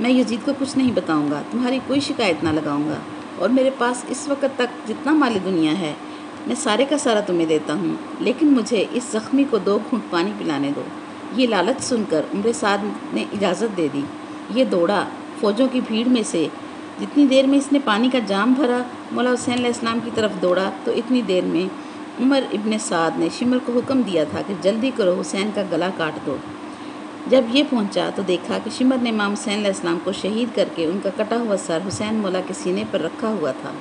میں یزید کو کچھ نہیں بتاؤں گا، تمہاری کوئی شکایت نہ لگاؤں گا، اور میرے پاس اس وقت تک جتنا مال دنیا ہے میں سارے کا سارا تمہیں دیتا ہوں، لیکن مجھے اس زخمی کو 2 گھونٹ پانی پلانے دو۔ یہ لالچ سن کر عمر سعد نے اجازت دے دی۔ یہ دوڑا فوجوں کی بھیڑ میں سے، جتنی دیر میں اس نے پانی کا جام بھرا مولا حسین علیہ السلام کی طرف دوڑا تو اتنی دیر میں عمر ابن سعد نے شمر کو حکم دیا تھا کہ جلدی کرو، حسین کا گلا کاٹ دو۔ جب یہ پہنچا تو دیکھا کہ شمر نے امام حسین علیہ السلام کو شہید کر کے ان کا کٹا ہوا سر حسین مولا کے سینے پر رکھا ہوا تھا۔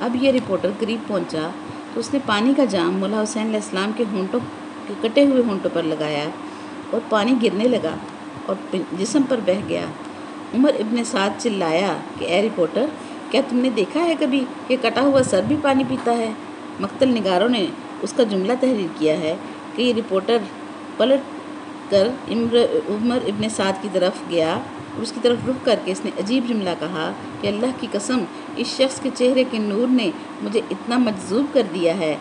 اب یہ رپورٹر قریب پہنچا تو اس نے پانی کا جام مولا حسین علیہ السلام کے کٹے ہوئے ہونٹوں پر لگایا اور پانی گرنے لگا اور جسم پر بہہ گیا۔ عمر ابن سعد چلایا کہ اے رپورٹر، کیا تم نے دیکھا ہے کبھی کہ کٹا ہوا سر بھی پانی پیتا ہے؟ مقتل نگاروں نے اس کا جملہ تحریر کیا ہے کہ یہ رپورٹر پلٹ کر عمر ابن سعد کی طرف گیا اور اس کی طرف رخ کر کے اس نے عجیب جملہ کہا کہ اللہ کی قسم، اس شخص کے چہرے کے نور نے مجھے اتنا مجذوب کر دیا ہے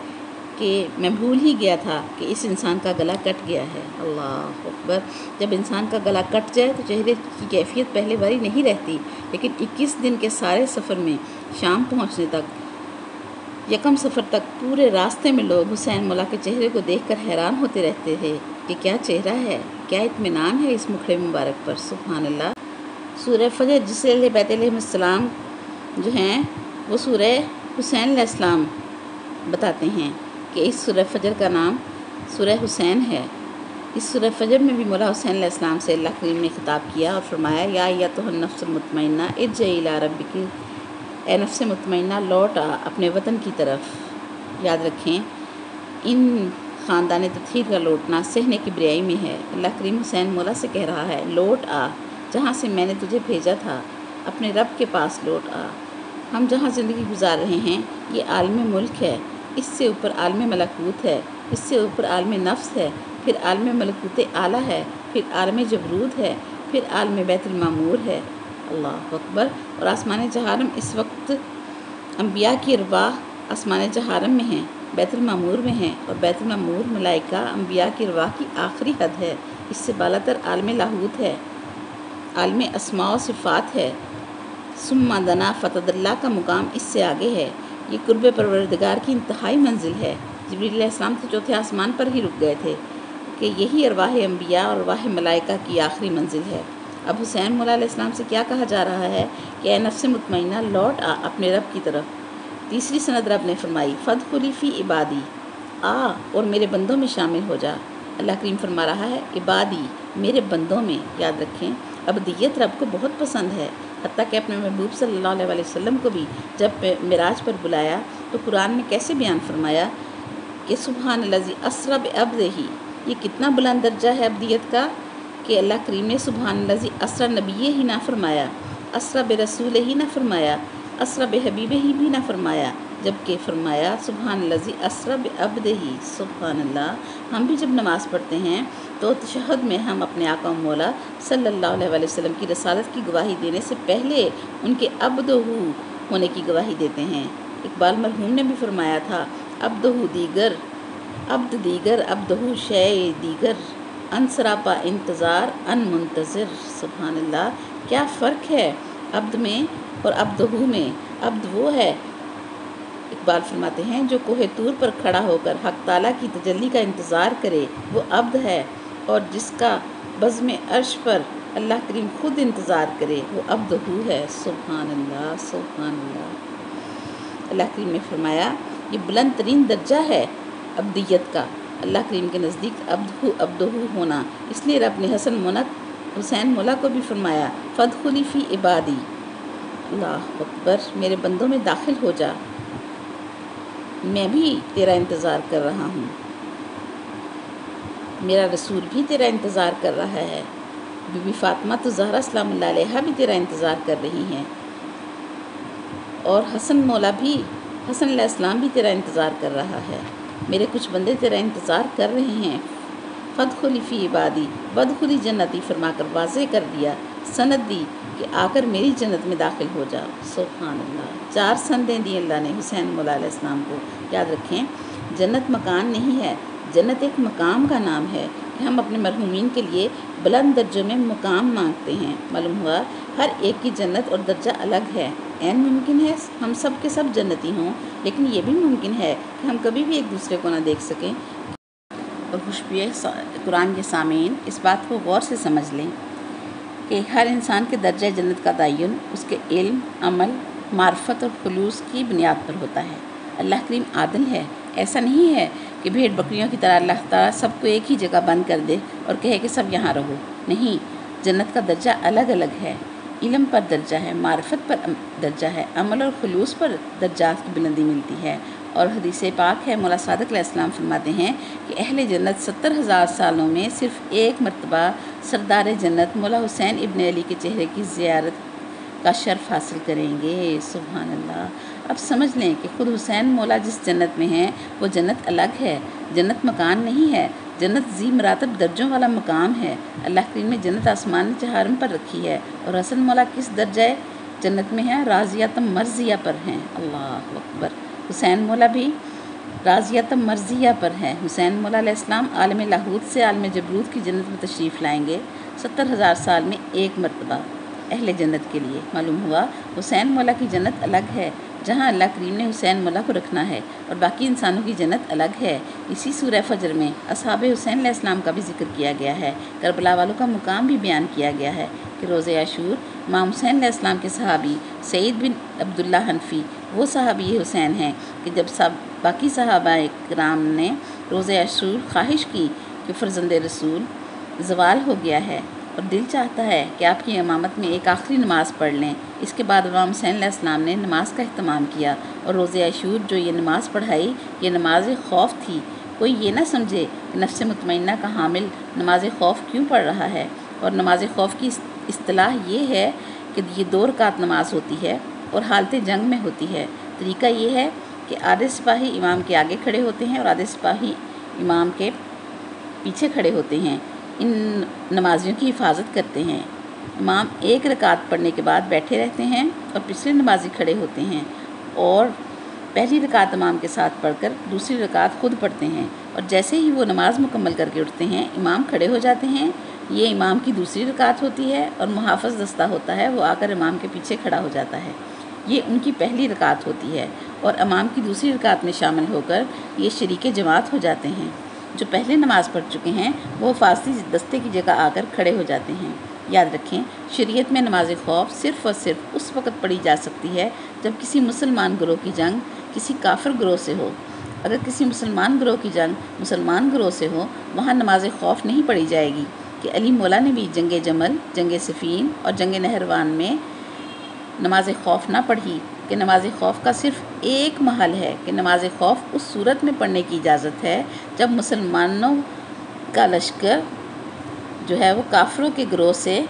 کہ میں بھول ہی گیا تھا کہ اس انسان کا گلا کٹ گیا ہے۔ اللہ اکبر! جب انسان کا گلا کٹ جائے تو چہرے کی کیفیت پہلے والی نہیں رہتی، لیکن 21 دن کے سارے سفر میں شام پہنچنے تک، یکم سفر تک، پورے راستے میں لوگ حسین مولا کے چہرے کو دیکھ کر حیران ہوتے رہتے تھے کہ کیا چہرہ ہے، کیا اطمینان ہے اس مکھڑے مبارک پر۔ سبحان اللہ! سورہ فجر جسے اہل بیت علیہ السلام جو ہیں وہ سورہ حسین علیہ السلام بتاتے ہیں کہ اس سورہ فجر کا نام سورہ حسین ہے۔ اس سورہ فجر میں بھی مولا حسین علیہ السلام سے اللہ کریم نے خطاب کیا اور فرمایا یا ایتھا النفس المطمئنہ ارجعی الی ربک، اے نفس مطمئنہ لوٹ آ اپنے وطن کی طرف۔ یاد رکھیں، ان خاندان تطہیر کا لوٹنا صحن کبریائی میں ہے۔ اللہ کریم حسین مولا سے کہہ رہا ہے لوٹ آ، جہاں سے میں نے تجھے بھیجا تھا، اپنے رب کے پاس لوٹ آ۔ ہم جہاں زندگی گزار رہے ہیں یہ عالم ملک ہے، اس سے اوپر عالم ملکوت ہے، اس سے اوپر عالم نفس ہے، پھر عالم ملکوت اعلیٰ ہے، پھر عالم جبروت ہے، پھر عالم بیت المعمور ہے۔ اللہ اکبر! اور آسمان جہارم اس وقت انبیاء کی ارواح آسمان جہارم میں ہیں، بیت المعمور میں ہیں، اور بیت المعمور ملائکہ انبیاء کی ارواح کی آخری حد ہے۔ اس سے بالاتر عالم لاہوت ہے، عالم اسماء و صفات ہے۔ ثم دنا فتدلی کا مقام اس سے آگے ہے، یہ قرب پروردگار کی انتہائی منزل ہے۔ جبریل علیہ السلام تو چوتھے آسمان پر ہی رک گئے تھے کہ یہی ارواح انبیاء اور ارواح ملائکہ کی آخری منزل ہے۔ اب حسین مولا علیہ السلام سے کیا کہا جا رہا ہے کہ اے نفس مطمئنہ لوٹ آ اپنے رب کی طرف۔ تیسری سند رب نے فرمائی فادخلی فی عبادی، آ اور میرے بندوں میں شامل ہو جا۔ اللہ کریم فرما رہا ہے عبادی، میرے بندوں میں۔ یاد رکھیں، عبدیت رب کو بہت پسند ہے، حتیٰ کہ اپنے محبوب صلی اللہ علیہ وسلم کو بھی جب معراج پر بلایا تو قرآن میں کیسے بیان فرمایا کہ سبحان الذی اسری بعبدہ، یہ کتنا بلند درجہ ہے عبدیت کا کہ اللہ کریم نے سبحان الذی اسری نبی ہی نہ فرمایا، اسری برسول ہی نہ فرمایا، اسری بحبیبہ ہی بھی نہ فرمایا، جبکہ فرمایا سبحان الذی اسری بعبدہ۔ سبحان اللہ! ہم بھی جب نماز پڑھتے ہیں تو تشہد میں ہم اپنے آقا و مولا صلی اللہ علیہ وسلم کی رسالت کی گواہی دینے سے پہلے ان کے عبدہ ہونے کی گواہی دیتے ہیں۔ اقبال مرحوم نے بھی فرمایا تھا عبدہ دیگر، عبد دیگر، عبدہ شے دیگر، ان سراپا انتظار ان منتظر۔ سبحان اللہ! کیا فرق ہے عبد میں اور عبدہ میں؟ عبد وہ ہے، اقبال فرماتے ہیں، جو کوہ طور پر کھڑا ہو کر حق تعالیٰ کی تجلی کا انتظار کرے وہ عبد ہے، اور جس کا بزم عرش پر اللہ کریم خود انتظار کرے وہ عبدہ ہے۔ سبحان اللہ! سبحان اللہ! اللہ کریم نے فرمایا یہ بلند ترین درجہ ہے عبدیت کا، اللہ کریم کے نزدیک عبدہ ہونا۔ اس لیے رب نے حسین مولا کو بھی فرمایا فادخلی فی عبادی، اللہ اکبر! میرے بندوں میں داخل ہو جا، میں بھی تیرا انتظار کر رہا ہوں، میرا رسول بھی تیرا انتظار کر رہا ہے، بی بی فاطمہ تو زہرا سلام اللہ علیہا بھی تیرا انتظار کر رہی ہیں، اور حسن علیہ السلام بھی تیرا انتظار کر رہا ہے۔ میرے کچھ بندے تیرا انتظار کر رہے ہیں۔ فادخلی فی عبادی وادخلی جنتی فرما کر واضح کر دیا، سند دی کہ آ کر میری جنت میں داخل ہو جاؤ۔ سبحان اللہ! 4 سندیں دی اللہ نے حسین مولا علیہ السلام کو۔ یاد رکھیں، جنت مکان نہیں ہے، جنت ایک مقام کا نام ہے کہ ہم اپنے مرحومین کے لیے بلند درجوں میں مقام مانگتے ہیں۔ معلوم ہوا ہر ایک کی جنت اور درجہ الگ ہے۔ عین ممکن ہے ہم سب کے سب جنتی ہوں، لیکن یہ بھی ممکن ہے کہ ہم کبھی بھی ایک دوسرے کو نہ دیکھ سکیں۔ اور خوشبوئے قرآن کے سامعین اس بات کو غور سے سمجھ لیں کہ ہر انسان کے درجہ جنت کا تعین اس کے علم، عمل، معرفت اور خلوص کی بنیاد پر ہوتا ہے۔ اللہ کریم عادل ہے۔ ایسا نہیں ہے کہ بھیڑ بکریوں کی طرح اللہ تعالیٰ سب کو ایک ہی جگہ بند کر دے اور کہے کہ سب یہاں رہو۔ نہیں، جنت کا درجہ الگ الگ ہے۔ علم پر درجہ ہے، معرفت پر درجہ ہے، عمل اور خلوص پر درجات کی بلندی ملتی ہے۔ اور حدیث پاک ہے، مولا صادق علیہ السلام فرماتے ہیں کہ اہل جنت 70,000 سالوں میں صرف ایک مرتبہ سردار جنت مولا حسین ابن علی کے چہرے کی زیارت کا شرف حاصل کریں گے۔ سبحان اللہ۔ اب سمجھ لیں کہ خود حسین مولا جس جنت میں ہیں وہ جنت الگ ہے، جنت مکان نہیں ہے، جنت ذی مراتب درجوں والا مقام ہے۔ اللہ کریم نے جنت آسمان چہارم پر رکھی ہے، اور حسن مولا کس درجہ جنت میں ہیں؟ راضیۃ مرضیہ پر ہیں۔ اللہ اکبر۔ حسین مولا بھی راضیۃ مرضیہ پر ہیں۔ حسین مولا علیہ السلام عالم لاہوت سے عالم جبروت کی جنت میں تشریف لائیں گے 70,000 سال میں ایک مرتبہ اہل جنت کے لیے۔ معلوم ہوا حسین مولا کی جنت الگ ہے، جہاں اللہ کریم نے حسین مولا کو رکھنا ہے، اور باقی انسانوں کی جنت الگ ہے۔ اسی سورہ فجر میں اصحاب حسین علیہ السلام کا بھی ذکر کیا گیا ہے۔ کربلا والوں کا مقام بھی بیان کیا گیا ہے کہ روز عاشور امام حسین علیہ السلام کے صحابی سعید بن عبداللہ حنفی وہ صحابی حسین ہیں کہ جب باقی صحابہ کرام نے روز عاشور خواہش کی کہ فرزند رسول زوال ہو گیا ہے اور دل چاہتا ہے کہ آپ کی امامت میں ایک آخری نماز پڑھ لیں، اس کے بعد امام حسین علیہ السلام نے نماز کا اہتمام کیا، اور روز عاشور جو یہ نماز پڑھائی یہ نماز خوف تھی۔ کوئی یہ نہ سمجھے کہ نفس مطمئنہ کا حامل نماز خوف کیوں پڑھ رہا ہے۔ اور نماز خوف کی اصطلاح یہ ہے کہ یہ 2 رکعت نماز ہوتی ہے اور حالت جنگ میں ہوتی ہے۔ طریقہ یہ ہے کہ آدھے سپاہی امام کے آگے کھڑے ہوتے ہیں اور آدھے سپاہی امام کے پیچھے کھڑے ہوتے ہیں، ان نمازیوں کی حفاظت کرتے ہیں۔ امام 1 رکعت پڑھنے کے بعد بیٹھے رہتے ہیں اور پچھلے نمازی کھڑے ہوتے ہیں، اور پہلی رکعت امام کے ساتھ پڑھ کر دوسری رکعت خود پڑھتے ہیں، اور جیسے ہی وہ نماز مکمل کر کے اٹھتے ہیں امام کھڑے ہو جاتے ہیں۔ یہ امام کی دوسری رکعت ہوتی ہے، اور محافظ دستہ ہوتا ہے وہ آ کر امام کے پیچھے کھڑا ہو جاتا ہے۔ یہ ان کی پہلی رکعت ہوتی ہے، اور امام کی دوسری رکعت میں شامل ہو کر یہ شریک جماعت ہو جاتے ہیں۔ جو پہلے نماز پڑھ چکے ہیں وہ فاصلی دستے کی جگہ آ کر کھڑے ہو جاتے ہیں۔ یاد رکھیں، شریعت میں نماز خوف صرف اور صرف اس وقت پڑھی جا سکتی ہے جب کسی مسلمان گروہ کی جنگ کسی کافر گروہ سے ہو۔ اگر کسی مسلمان گروہ کی جنگ مسلمان گروہ سے ہو، وہاں نماز خوف نہیں پڑھی جائے گی۔ کہ علی مولا نے بھی جنگ جمل، جنگ صفین اور جنگ نہروان میں نماز خوف نہ پڑھی، کہ نماز خوف کا صرف ایک محل ہے کہ نماز خوف اس صورت میں پڑھنے کی اجازت ہے جب مسلمانوں کا لشکر جو ہے وہ کافروں کے گروہ سے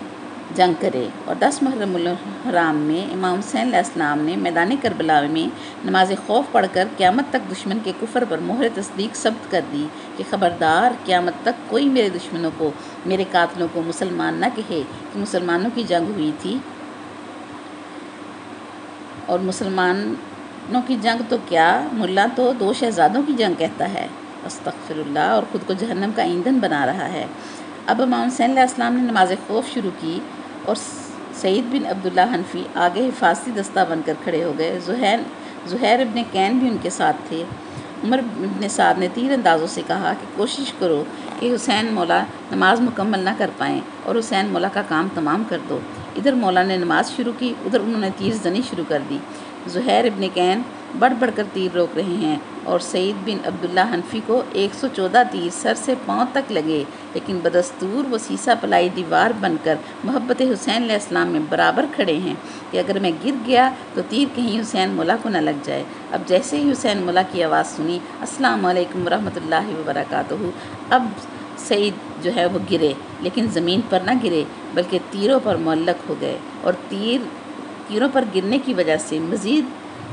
جنگ کرے۔ اور 10 محرم الحرام میں امام حسین علیہ السلام نے میدان کربلا میں نماز خوف پڑھ کر قیامت تک دشمن کے کفر پر مہر تصدیق ثبت کر دی کہ خبردار قیامت تک کوئی میرے دشمنوں کو، میرے قاتلوں کو مسلمان نہ کہے کہ مسلمانوں کی جنگ ہوئی تھی، اور مسلمانوں کی جنگ تو کیا، ملا تو 2 شہزادوں کی جنگ کہتا ہے، استغفر اللہ، اور خود کو جہنم کا ایندھن بنا رہا ہے۔ اب امام حسین علیہ السلام نے نماز خوف شروع کی، اور سعید بن عبداللہ حنفی آگے حفاظتی دستہ بن کر کھڑے ہو گئے۔ زہیر ابن کین بھی ان کے ساتھ تھے۔ عمر ابن سعد نے تیر اندازوں سے کہا کہ کوشش کرو کہ حسین مولا نماز مکمل نہ کر پائیں، اور حسین مولا کا کام تمام کر دو۔ ادھر مولا نے نماز شروع کی، ادھر انہوں نے تیر زنی شروع کر دی۔ زہیر ابن کین بڑھ بڑھ کر تیر روک رہے ہیں، اور سعید بن عبداللہ حنفی کو 114 تیر سر سے پاؤں تک لگے، لیکن بدستور وہ سیسا پلائی دیوار بن کر محبت حسین علیہ السلام میں برابر کھڑے ہیں کہ اگر میں گر گیا تو تیر کہیں حسین مولا کو نہ لگ جائے۔ اب جیسے ہی حسین مولا کی آواز سنی، السلام علیکم ورحمۃ اللہ وبرکاتہ، اب سعید جو ہے وہ گرے، لیکن زمین پر نہ گرے بلکہ تیروں پر معلق ہو گئے، اور تیروں پر گرنے کی وجہ سے مزید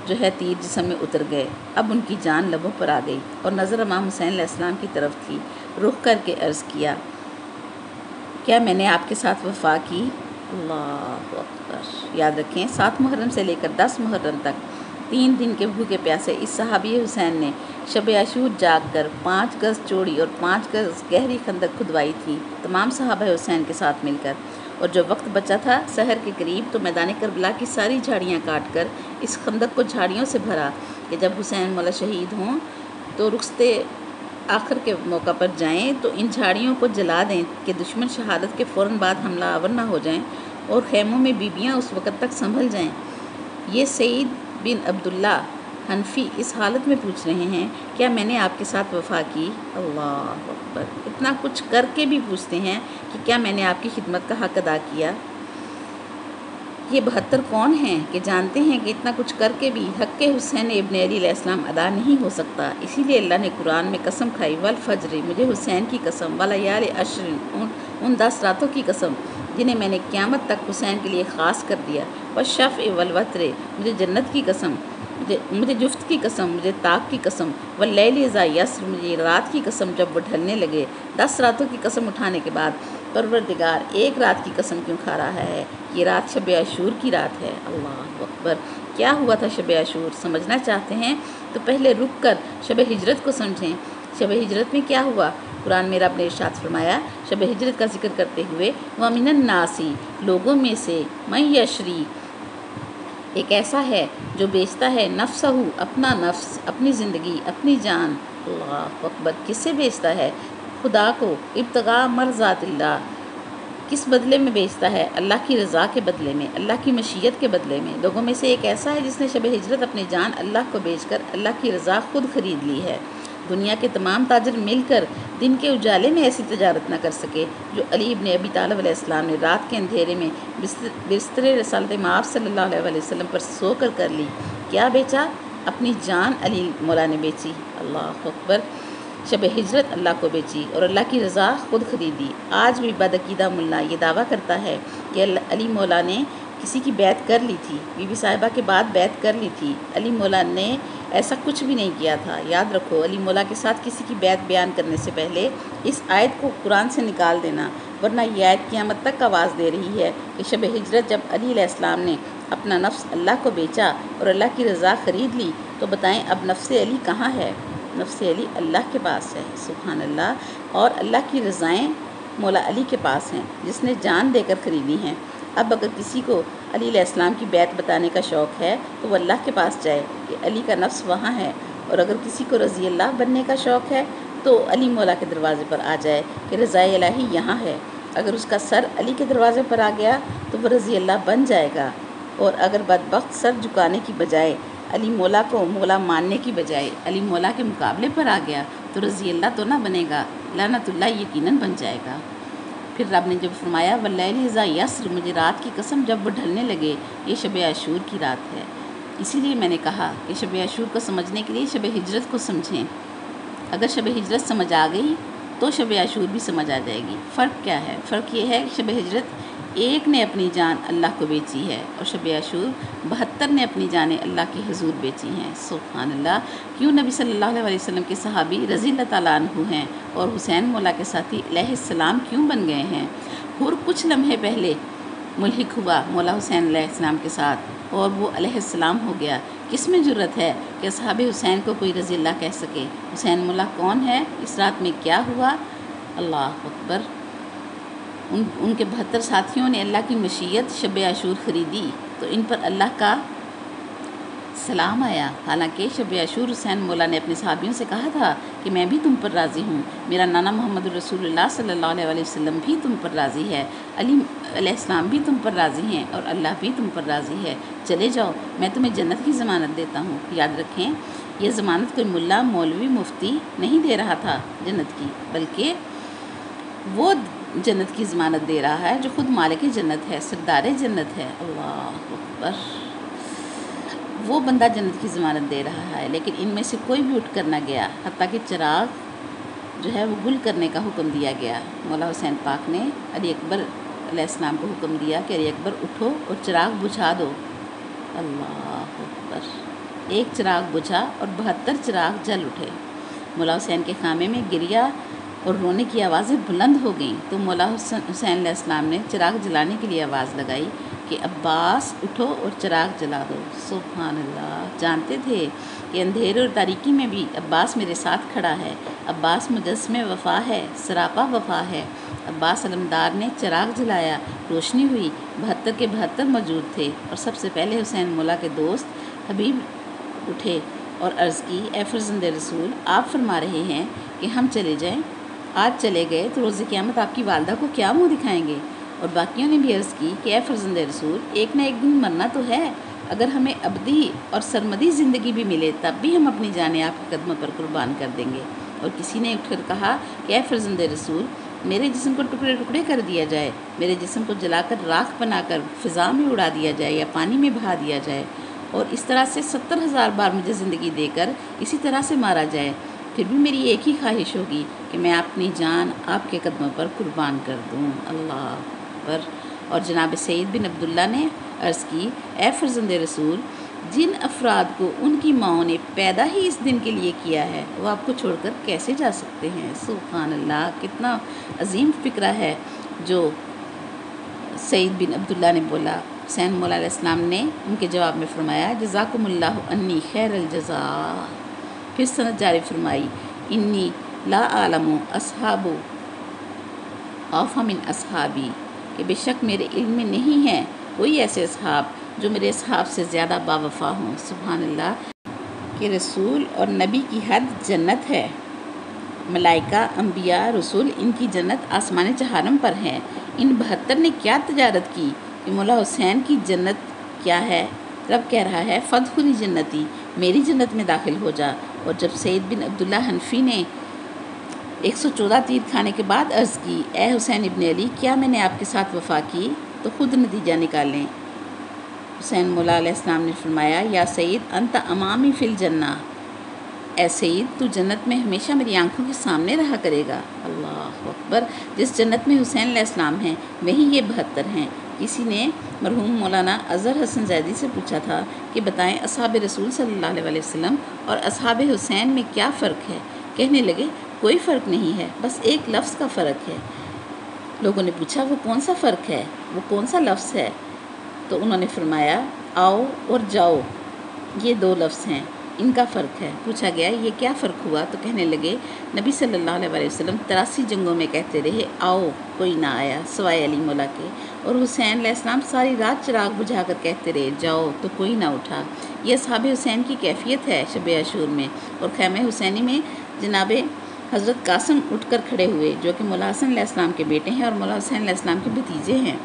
جو ہے تیر جسم میں اتر گئے۔ اب ان کی جان لبوں پر آ گئی، اور نظر امام حسین علیہ السلام کی طرف تھی۔ رخ کر کے عرض کیا، کیا میں نے آپ کے ساتھ وفا کی؟ اللہ اکبر۔ یاد رکھیں، 7 محرم سے لے کر 10 محرم تک 3 دن کے بھوکے پیاسے اس صحابی حسین نے شب عاشور جاگ کر 5 گز چوڑی اور 5 گز گہری خندق کھدوائی تھی، تمام صحابہ حسین کے ساتھ مل کر، اور جو وقت بچا تھا سحر کے قریب تو میدان کربلا کی ساری جھاڑیاں کاٹ کر اس خندق کو جھاڑیوں سے بھرا کہ جب حسین مولا شہید ہوں تو رخصتے آخر کے موقع پر جائیں تو ان جھاڑیوں کو جلا دیں کہ دشمن شہادت کے فوراً بعد حملہ آور نہ ہو جائیں اور خیموں میں بیویاں اس وقت تک سنبھل جائیں۔ یہ سعید بن عبداللہ حنفی اس حالت میں پوچھ رہے ہیں کیا میں نے آپ کے ساتھ وفا کی؟ اللہ اکبر! اتنا کچھ کر کے بھی پوچھتے ہیں کہ کیا میں نے آپ کی خدمت کا حق ادا کیا؟ یہ 72 کون ہیں کہ جانتے ہیں کہ اتنا کچھ کر کے بھی حق حسین ابن علی علیہ السلام ادا نہیں ہو سکتا۔ اسی لیے اللہ نے قرآن میں قسم کھائی، والفجر، مجھے حسین کی قسم، ولیال عشر، ان 10 راتوں کی قسم جنہیں میں نے قیامت تک حسین کے لیے خاص کر دیا، والشفع والوتر، مجھے جنت کی قسم، مجھے جفت کی قسم، مجھے طاق کی قسم، واللیل اذا یسر، مجھے رات کی قسم جب وہ ڈھلنے لگے۔ 10 راتوں کی قسم اٹھانے کے بعد پروردگار ایک رات کی قسم کیوں کھا رہا ہے؟ یہ رات شب عاشور کی رات ہے۔ اللہ اکبر! کیا ہوا تھا شب عاشور؟ سمجھنا چاہتے ہیں تو پہلے رک کر شب ہجرت کو سمجھیں۔ شب ہجرت میں کیا ہوا؟ قرآن میں رب نے ارشاد فرمایا شب ہجرت کا ذکر کرتے ہوئے، وَمِنَ النَّاسِ، لوگوں میں سے، مَن یشری، ایک ایسا ہے جو بیچتا ہے نفسہ، اپنا نفس، اپنی زندگی، اپنی جان، اللہ اکبر، کس سے بیچتا ہے؟ خدا کو، ابتغاء مرضات اللہ، کس بدلے میں بیچتا ہے؟ اللہ کی رضا کے بدلے میں، اللہ کی مشیت کے بدلے میں۔ لوگوں میں سے ایک ایسا ہے جس نے شب ہجرت اپنی جان اللہ کو بیچ کر اللہ کی رضا خود خرید لی ہے۔ دنیا کے تمام تاجر مل کر دن کے اجالے میں ایسی تجارت نہ کر سکے جو علی ابن ابی طالب علیہ السلام نے رات کے اندھیرے میں بستر رسالت مآب صلی اللہ علیہ وسلم پر سو کر لی۔ کیا بیچا؟ اپنی جان علی مولا نے بیچی۔ اللہ اکبر! شب ہجرت اللہ کو بیچی اور اللہ کی رضا خود خریدی۔ آج بھی بدعقیدہ ملا یہ دعویٰ کرتا ہے کہ علی مولا نے کسی کی بیعت کر لی تھی، بی بی صاحبہ کے بعد بیعت کر لی تھی۔ علی مولا نے ایسا کچھ بھی نہیں کیا تھا۔ یاد رکھو، علی مولا کے ساتھ کسی کی بیعت بیان کرنے سے پہلے اس آیت کو قرآن سے نکال دینا، ورنہ یہ آیت قیامت تک آواز دے رہی ہے کہ شب ہجرت جب علی علیہ السلام نے اپنا نفس اللہ کو بیچا اور اللہ کی رضا خرید لی تو بتائیں اب نفس علی کہاں ہے؟ نفس علی اللہ کے پاس ہے، سبحان اللہ، اور اللہ کی رضائیں مولا علی کے پاس ہیں جس نے جان دے کر خریدی ہیں۔ اب اگر کسی کو علی علیہ السلام کی بیعت بتانے کا شوق ہے تو وہ اللہ کے پاس جائے کہ علی کا نفس وہاں ہے، اور اگر کسی کو رضی اللہ بننے کا شوق ہے تو علی مولا کے دروازے پر آ جائے کہ رضائے الہی یہاں ہے۔ اگر اس کا سر علی کے دروازے پر آ گیا تو وہ رضی اللہ بن جائے گا، اور اگر بدبخت سر جھکانے کی بجائے علی مولا کو مولا ماننے کی بجائے علی مولا کے مقابلے پر آ گیا تو رضی اللہ تو نہ بنے گا، لعنت اللہ یقیناً بن جائے گا۔ پھر رب نے جب فرمایا واللیل اذا یسر، مجھے رات کی قسم جب وہ ڈھلنے لگے، یہ شب عاشور کی رات ہے۔ اسی لیے میں نے کہا کہ شب عاشور کو سمجھنے کے لیے شب ہجرت کو سمجھیں۔ اگر شب ہجرت سمجھ آ گئی تو شب عاشور بھی سمجھ آ جائے گی۔ فرق کیا ہے؟ فرق یہ ہے کہ شب ہجرت ایک نے اپنی جان اللہ کو بیچی ہے اور شب عاشور 72 نے اپنی جانیں اللہ کی حضور بیچی ہیں۔ سبحان اللہ! کیوں نبی صلی اللہ علیہ وسلم کے صحابی رضی اللہ تعالیٰ عنہ ہیں اور حسین مولا کے ساتھی علیہ السلام کیوں بن گئے ہیں؟ اور کچھ لمحے پہلے ملحق ہوا مولا حسین علیہ السلام کے ساتھ اور وہ علیہ السلام ہو گیا۔ کس میں جرت ہے کہ اصحاب حسین کو کوئی رضی اللہ کہہ سکے؟ حسین مولا کون ہے؟ اس رات میں کیا ہوا؟ اللہ اکبر! ان کے 72 ساتھیوں نے اللہ کی مشیت شب عاشور خریدی تو ان پر اللہ کا سلام آیا۔ حالانکہ شب عاشور حسین مولا نے اپنے صحابیوں سے کہا تھا کہ میں بھی تم پر راضی ہوں، میرا نانا محمد رسول اللہ صلی اللہ علیہ وسلم بھی تم پر راضی ہے، علی علیہ السلام بھی تم پر راضی ہیں اور اللہ بھی تم پر راضی ہے، چلے جاؤ، میں تمہیں جنت کی ضمانت دیتا ہوں۔ یاد رکھیں، یہ ضمانت کوئی ملا، مولوی، مفتی نہیں دے رہا تھا جنت کی، بلکہ وہ جنت کی ضمانت دے رہا ہے جو خود مالک جنت ہے، سردار جنت ہے۔ اللہ اکبر! وہ بندہ جنت کی ضمانت دے رہا ہے، لیکن ان میں سے کوئی بھی اٹھ کر نہ گیا، حتیٰ کہ چراغ جو ہے وہ گل کرنے کا حکم دیا گیا۔ مولا حسین پاک نے علی اکبر علیہ السلام کو حکم دیا کہ علی اکبر اٹھو اور چراغ بجھا دو۔ اللہ اکبر! ایک چراغ بجھا اور 72 چراغ جل اٹھے۔ مولا حسین کے خیمے میں گریہ اور رونے کی آوازیں بلند ہو گئیں تو مولا حسین علیہ السلام نے چراغ جلانے کے لیے آواز لگائی کہ عباس اٹھو اور چراغ جلا دو۔ سبحان اللہ! جانتے تھے کہ اندھیرے اور تاریکی میں بھی عباس میرے ساتھ کھڑا ہے، عباس مجسمِ وفا ہے، سراپا وفا ہے، عباس علمدار نے چراغ جلایا، روشنی ہوئی، 72 کے 72 موجود تھے، اور سب سے پہلے حسین مولا کے دوست حبیب اٹھے اور عرض کی، اے فرزند رسول، آپ فرما رہے ہیں کہ ہم چلے جائیں، آج چلے گئے تو روز قیامت آپ کی والدہ کو کیا منہ دکھائیں گے؟ اور باقیوں نے بھی عرض کی کہ اے فرزند رسول، ایک نہ ایک دن مرنا تو ہے، اگر ہمیں ابدی اور سرمدی زندگی بھی ملے تب بھی ہم اپنی جانیں آپ کے قدموں پر قربان کر دیں گے۔ اور کسی نے اٹھ کر کہا کہ اے فرزند رسول، میرے جسم کو ٹکڑے ٹکڑے کر دیا جائے، میرے جسم کو جلا کر راکھ بنا کر فضا میں اڑا دیا جائے یا پانی میں بہا دیا جائے، اور اس طرح سے 70,000 بار مجھے زندگی دے کر اسی طرح سے مارا جائے، پھر بھی میری ایک ہی خواہش ہوگی کہ میں اپنی جان آپ کے قدموں پر قربان کر دوں۔ اللہ پر۔ اور جناب سعید بن عبداللہ نے عرض کی، اے فرزند رسول، جن افراد کو ان کی ماؤں نے پیدا ہی اس دن کے لیے کیا ہے وہ آپ کو چھوڑ کر کیسے جا سکتے ہیں؟ سبحان اللہ، کتنا عظیم فکرہ ہے جو سعید بن عبداللہ نے بولا۔ حسین مولا علیہ السلام نے ان کے جواب میں فرمایا، جزاکم اللہ انی خیر الجزاء۔ پھر سند جاری فرمائی، انی لا عالم اصحاب اوفا من اصحابی، کہ بے شک میرے علم میں نہیں ہیں کوئی ایسے اصحاب جو میرے اصحاب سے زیادہ باوفا ہوں۔ سبحان اللہ، کہ رسول اور نبی کی حد جنت ہے، ملائکہ، انبیاء، رسول، ان کی جنت آسمان چہارم پر ہے۔ ان 72 نے کیا تجارت کی کہ مولا حسین کی جنت کیا ہے؟ رب کہہ رہا ہے، فادخلی جنتی، میری جنت میں داخل ہو جا۔ اور جب سعید بن عبداللہ حنفی نے 114 تیر کھانے کے بعد عرض کی، اے حسین ابن علی، کیا میں نے آپ کے ساتھ وفا کی؟ تو خود نتیجہ نکالیں۔ حسین مولا علیہ السلام نے فرمایا، یا سعید انت امامی فی الجنہ، اے سعید، تو جنت میں ہمیشہ میری آنکھوں کے سامنے رہا کرے گا۔ اللہ اکبر، جس جنت میں حسین علیہ السلام ہیں وہیں یہ 72 ہیں۔ کسی نے مرحوم مولانا اظہر حسن زیدی سے پوچھا تھا کہ بتائیں اصحاب رسول صلی اللہ علیہ وسلم اور اصحاب حسین میں کیا فرق ہے؟ کہنے لگے، کوئی فرق نہیں ہے، بس ایک لفظ کا فرق ہے۔ لوگوں نے پوچھا، وہ کون سا فرق ہے، وہ کون سا لفظ ہے؟ تو انہوں نے فرمایا، آؤ اور جاؤ، یہ 2 لفظ ہیں، ان کا فرق ہے۔ پوچھا گیا، یہ کیا فرق ہوا؟ تو کہنے لگے، نبی صلی اللہ علیہ وسلم 83 جنگوں میں کہتے رہے، آؤ، کوئی نہ آیا سوائے علی مولا کے، اور حسین علیہ السلام ساری رات چراغ بجھا کر کہتے رہے، جاؤ، تو کوئی نہ اٹھا۔ یہ اصحاب حسین کی کیفیت ہے شب عاشور میں۔ اور خیمہ حسینی میں جناب حضرت قاسم اٹھ کر کھڑے ہوئے، جو کہ مولا حسن علیہ السلام کے بیٹے ہیں اور مولا حسین علیہ السلام کے بھتیجے ہیں۔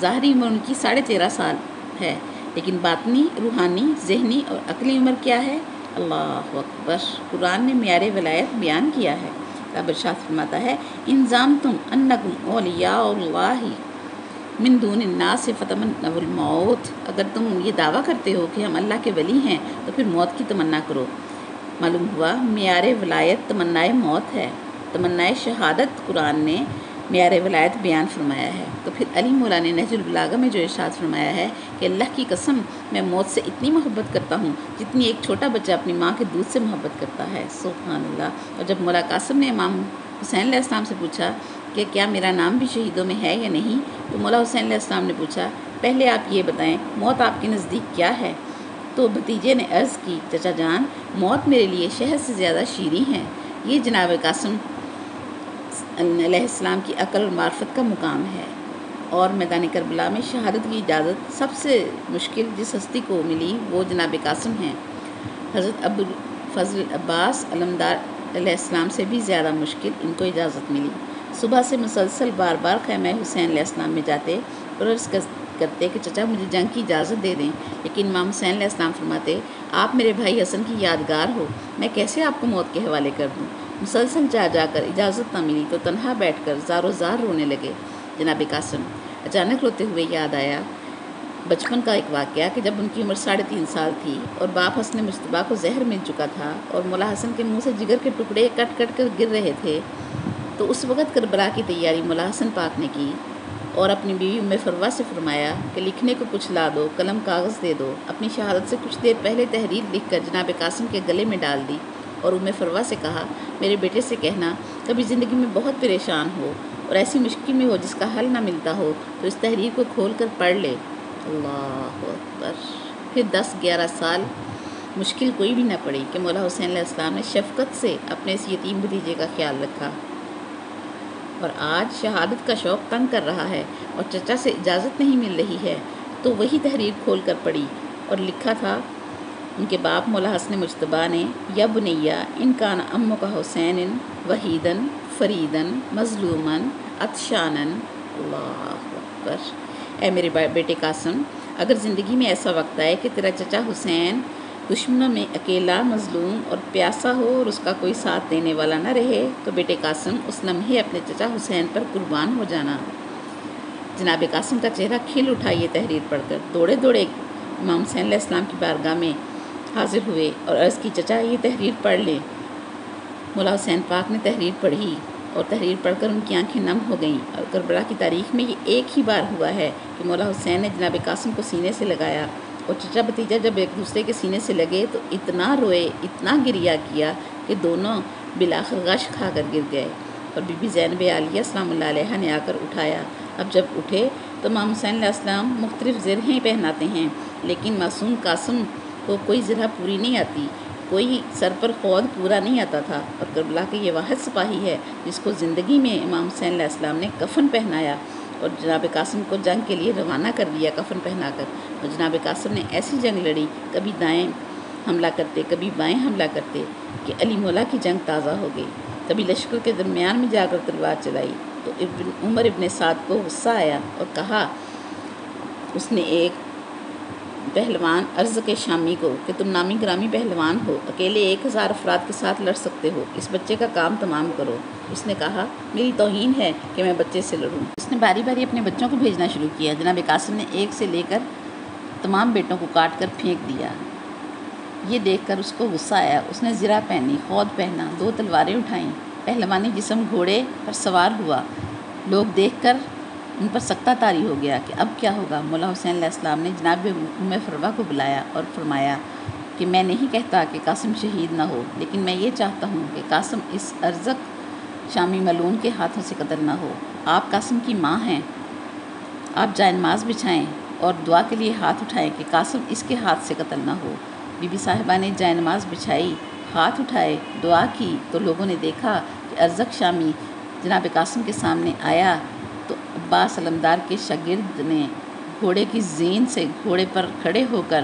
ظاہری عمر ان کی 13.5 سال ہے، لیکن باطنی، روحانی، ذہنی اور عقلی عمر کیا ہے؟ اللہ اکبر۔ قرآن نے معیار ولایت بیان کیا ہے۔ رب ارشاد فرماتا ہے، ان زعمتم انکم اولیاء اللہ من دون الناس فتمنوا الموت، اگر تم یہ دعویٰ کرتے ہو کہ ہم اللہ کے ولی ہیں تو پھر موت کی تمنا کرو۔ معلوم ہوا معیار ولایت تمنائے موت ہے، تمنائے شہادت قرآن نے معیار ولایت بیان فرمایا ہے۔ تو پھر علی مولا نے نہج البلاغہ میں جو ارشاد فرمایا ہے کہ اللہ کی قسم میں موت سے اتنی محبت کرتا ہوں جتنی ایک چھوٹا بچہ اپنی ماں کے دودھ سے محبت کرتا ہے۔ سبحان اللہ۔ اور جب مولا قاسم نے امام حسین علیہ السلام سے پوچھا کہ کیا میرا نام بھی شہیدوں میں ہے یا نہیں، تو مولا حسین علیہ السلام نے پوچھا، پہلے آپ یہ بتائیں موت آپ کے نزدیک کیا ہے؟ تو بھتیجے نے عرض کی، چچا جان، موت میرے لیے شہد سے زیادہ شیریں ہے۔ یہ جناب قاسم علیہ السلام کی عقل اور معرفت کا مقام ہے۔ اور میدان کربلا میں شہادت کی اجازت سب سے مشکل جس ہستی کو ملی وہ جناب قاسم ہیں۔ حضرت ابو الفضل عباس علمدار علیہ السلام سے بھی زیادہ مشکل ان کو اجازت ملی۔ صبح سے مسلسل بار بار خیمہ حسین علیہ السلام میں جاتے اور عرض کرتے کہ چچا مجھے جنگ کی اجازت دے دیں، لیکن امام حسین علیہ السلام فرماتے، آپ میرے بھائی حسن کی یادگار ہو، میں کیسے آپ کو موت کے حوالے کر دوں؟ مسلسل جا جا کر اجازت نہ ملی تو تنہا بیٹھ کر زار و زار رونے لگے۔ جناب قاسم اچانک روتے ہوئے یاد آیا بچپن کا ایک واقعہ کہ جب ان کی عمر 3.5 سال تھی اور باپ حسن مجتبیٰ کو زہر مل چکا تھا اور مولا حسن کے منہ سے جگر کے ٹکڑے کٹ کٹ کر گر رہے تھے، تو اس وقت کربلا کی تیاری مولا حسن پاک نے کی اور اپنی بیوی ام فروہ سے فرمایا کہ لکھنے کو کچھ لا دو، قلم کاغذ دے دو۔ اپنی شہادت سے کچھ دیر پہلے تحریر لکھ کر جناب قاسم کے گلے میں ڈال دی اور ام فروہ سے کہا، میرے بیٹے سے کہنا کبھی زندگی میں بہت پریشان ہو اور ایسی مشکل میں ہو جس کا حل نہ ملتا ہو تو اس تحریر کو کھول کر پڑھ لے۔ اللہ اکبر۔ پھر 10-11 سال مشکل کوئی بھی نہ پڑی کہ مولا حسین علیہ السلام نے شفقت سے اپنے اس یتیم بھتیجے کا خیال رکھا۔ اور آج شہادت کا شوق تنگ کر رہا ہے اور چچا سے اجازت نہیں مل رہی ہے، تو وہی تحریر کھول کر پڑھی اور لکھا تھا ان کے باپ مولا حسن مجتبیٰ نے، یا بنیہ ان کان امو کا حسین وحیدن فریدن مظلومن عطشانن۔ اللہ اکبر۔ اے میرے بیٹے قاسم، اگر زندگی میں ایسا وقت آئے کہ تیرا چچا حسین دشمنوں میں اکیلا، مظلوم اور پیاسا ہو اور اس کا کوئی ساتھ دینے والا نہ رہے، تو بیٹے قاسم اس لمحے اپنے چچا حسین پر قربان ہو جانا۔ جناب قاسم کا چہرہ کھل اٹھا یہ تحریر پڑھ کر، دوڑے دوڑے امام حسین علیہ السلام کی بارگاہ میں حاضر ہوئے اور عرض کی، چچا یہ تحریر پڑھ لیں۔ مولا حسین پاک نے تحریر پڑھی اور تحریر پڑھ کر ان کی آنکھیں نم ہو گئیں، اور کربلا کی تاریخ میں یہ ایک ہی بار ہوا ہے کہ مولا حسین نے جناب قاسم کو سینے سے لگایا، اور چچا بھتیجا جب ایک دوسرے کے سینے سے لگے تو اتنا روئے، اتنا گریہ کیا کہ دونوں بالآخر غش کھا کر گر گئے، اور بی بی زینب عالیہ سلام اللہ علیہا نے آ کر اٹھایا۔ اب جب اٹھے تو امام حسین علیہ السلام مختلف زرہیں پہناتے ہیں، لیکن معصوم قاسم کو کوئی زرہ پوری نہیں آتی، کوئی سر پر خود پورا نہیں آتا تھا، اور کربلا کے یہ واحد سپاہی ہے جس کو زندگی میں امام حسین علیہ السلام نے کفن پہنایا اور جناب قاسم کو جنگ کے لیے روانہ کر دیا کفن پہنا کر۔ اور جناب قاسم نے ایسی جنگ لڑی، کبھی دائیں حملہ کرتے کبھی بائیں حملہ کرتے، کہ علی مولا کی جنگ تازہ ہو گئی۔ کبھی لشکر کے درمیان میں جا کر تلوار چلائی تو عمر ابن سعد کو غصہ آیا اور کہا، اس نے ایک پہلوان ارزق شامی کو کہ تم نامی گرامی پہلوان ہو، اکیلے 1000 افراد کے ساتھ لڑ سکتے ہو، اس بچے کا کام تمام کرو۔ اس نے کہا، میری توہین ہے کہ میں بچے سے لڑوں۔ اس نے باری باری اپنے بچوں کو بھیجنا شروع کیا۔ جناب قاسم نے ایک سے لے کر تمام بیٹوں کو کاٹ کر پھینک دیا۔ یہ دیکھ کر اس کو غصہ آیا۔ اس نے زرہ پہنی، خود پہنا، 2 تلواریں اٹھائیں، پہلوانی جسم گھوڑے پر سوار ہوا۔ لوگ دیکھ کر ان پر سکتہ طاری ہو گیا کہ اب کیا ہوگا۔ مولا حسین علیہ السلام نے جناب ام فروہ کو بلایا اور فرمایا کہ میں نہیں کہتا کہ قاسم شہید نہ ہو، لیکن میں یہ چاہتا ہوں کہ قاسم اس ارزق شامی ملعون کے ہاتھوں سے قتل نہ ہو۔ آپ قاسم کی ماں ہیں، آپ جائے نماز بچھائیں اور دعا کے لیے ہاتھ اٹھائیں کہ قاسم اس کے ہاتھ سے قتل نہ ہو۔ بی بی صاحبہ نے جائے نماز بچھائی، ہاتھ اٹھائے، دعا کی تو لوگوں نے دیکھا کہ ارزق شامی جناب قاسم کے سامنے آیا تو عباس علمدار کے شاگرد نے گھوڑے کی زین سے گھوڑے پر کھڑے ہو کر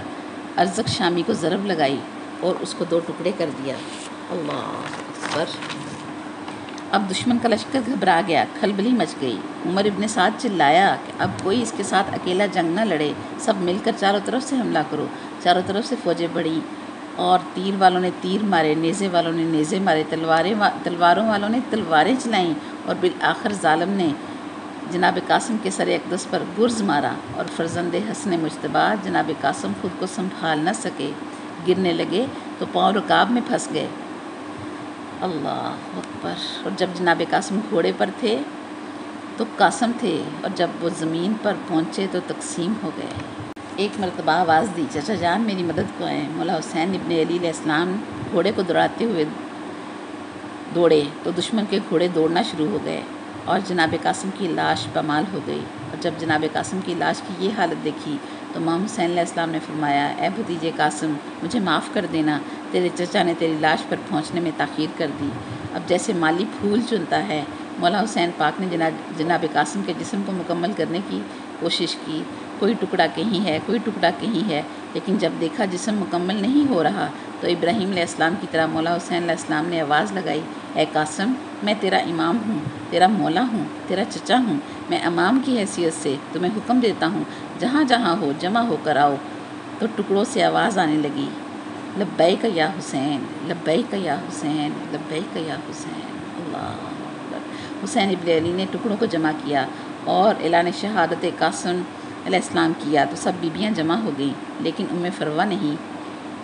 ارزق شامی کو ضرب لگائی اور اس کو 2 ٹکڑے کر دیا۔ اللہ اکبر۔ اب دشمن کا لشکر گھبرا گیا، کھلبلی مچ گئی۔ عمر ابن سعد چلایا کہ اب کوئی اس کے ساتھ اکیلا جنگ نہ لڑے، سب مل کر چاروں طرف سے حملہ کرو۔ چاروں طرف سے فوجیں بڑھیں اور تیر والوں نے تیر مارے، نیزے والوں نے نیزے مارے، تلواروں والوں نے تلواریں چلائیں، اور بالآخر ظالم نے جناب قاسم کے سر اقدس پر گرز مارا، اور فرزند حسن مجتبیٰ جناب قاسم خود کو سنبھال نہ سکے، گرنے لگے تو پاؤں رکاب میں پھنس گئے۔ اللہ اکبر۔ اور جب جناب قاسم گھوڑے پر تھے تو قاسم تھے، اور جب وہ زمین پر پہنچے تو تقسیم ہو گئے۔ ایک مرتبہ آواز دی، چچا جان میری مدد کو آئیں۔ مولا حسین ابن علی علیہ السلام گھوڑے کو دوڑاتے ہوئے دوڑے تو دشمن کے گھوڑے دوڑنا شروع ہو گئے، اور جناب قاسم کی لاش پامال ہو گئی۔ اور جب جناب قاسم کی لاش کی یہ حالت دیکھی تو امام حسین علیہ السلام نے فرمایا، اے بھتیجے قاسم، مجھے معاف کر دینا، تیرے چچا نے تیری لاش پر پہنچنے میں تاخیر کر دی۔ اب جیسے مالی پھول چنتا ہے، مولا حسین پاک نے جناب قاسم کے جسم کو مکمل کرنے کی کوشش کی، کوئی ٹکڑا کہیں ہے، کوئی ٹکڑا کہیں ہے، لیکن جب دیکھا جسم مکمل نہیں ہو رہا تو ابراہیم علیہ السلام کی طرح مولا حسین علیہ السلام نے آواز لگائی، اے قاسم، میں تیرا امام ہوں، تیرا مولا ہوں، تیرا چچا ہوں، میں امام کی حیثیت سے تمہیں حکم دیتا ہوں، جہاں جہاں ہو جمع ہو کر آؤ۔ تو ٹکڑوں سے آواز آنے لگی، لبیک یا حسین، لبیک یا حسین، لبیک یا حسین۔ اللہ اکبر۔ حسین ابن علی نے ٹکڑوں کو جمع کیا اور اعلان شہادت قاسم علیہ السلام کیا تو سب بیبیاں جمع ہو گئیں، لیکن ام فروہ نہیں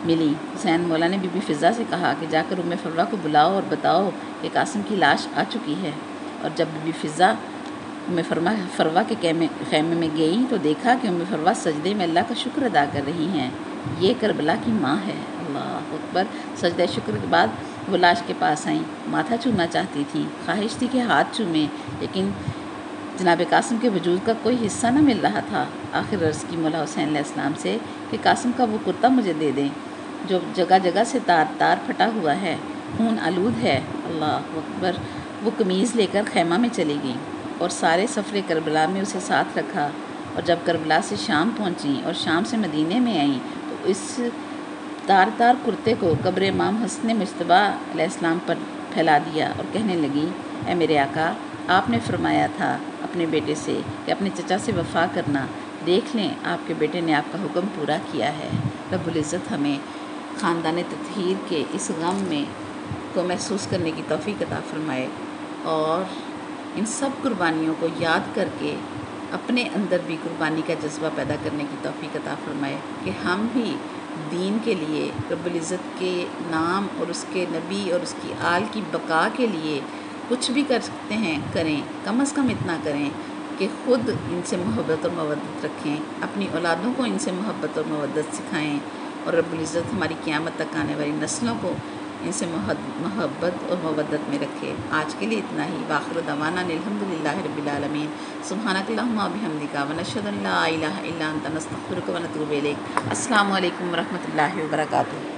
ملی۔ حسین مولا نے بی بی فضہ سے کہا کہ جا کر ام فروہ کو بلاؤ اور بتاؤ کہ قاسم کی لاش آ چکی ہے۔ اور جب بی بی فضہ ام فروہ کے خیمے میں گئیں تو دیکھا کہ ام فروہ سجدے میں اللہ کا شکر ادا کر رہی ہیں، یہ کربلا کی ماں ہے۔ اللہ اکبر۔ سجدہ شکر کے بعد وہ لاش کے پاس آئیں، ماتھا چومنا چاہتی تھیں، خواہش تھی کہ ہاتھ چومیں، لیکن جناب قاسم کے وجود کا کوئی حصہ نہ مل رہا تھا۔ آخر عرض کی مولا حسین علیہ السلام سے کہ قاسم کا وہ کرتا مجھے دے دیں جو جگہ جگہ سے تار پھٹا ہوا ہے، خون آلود ہے۔ اللہ اکبر۔ وہ قمیض لے کر خیمہ میں چلی گئیں اور سارے سفر کربلا میں اسے ساتھ رکھا، اور جب کربلا سے شام پہنچیں اور شام سے مدینے میں آئیں تو اس تار تار کرتے کو قبر امام حسن مجتبیٰ علیہ السلام پر پھیلا دیا اور کہنے لگی، اے میرے آقا، آپ نے فرمایا تھا اپنے بیٹے سے کہ اپنے چچا سے وفا کرنا، دیکھ لیں آپ کے بیٹے نے آپ کا حکم پورا کیا ہے۔ رب العزت ہمیں خاندان تطہیر کے اس غم میں کو محسوس کرنے کی توفیق عطا فرمائے، اور ان سب قربانیوں کو یاد کر کے اپنے اندر بھی قربانی کا جذبہ پیدا کرنے کی توفیق عطا فرمائے کہ ہم بھی دین کے لیے، رب العزت کے نام اور اس کے نبی اور اس کی آل کی بقا کے لیے کچھ بھی کر سکتے ہیں کریں، کم از کم اتنا کریں کہ خود ان سے محبت اور مودت رکھیں، اپنی اولادوں کو ان سے محبت اور مودت سکھائیں، اور رب العزت ہماری قیامت تک آنے والی نسلوں کو ان سے محبت اور مودت میں رکھے۔ آج کے لیے اتنا ہی۔ وآخر دعوانا الحمدللہ رب العالمین۔ سبحانک اللہم و بحمدک ونشہد ان لا الہ الا انت نستغفرک ونتوب الیک۔ السلام علیکم ورحمۃ اللہ وبرکاتہ۔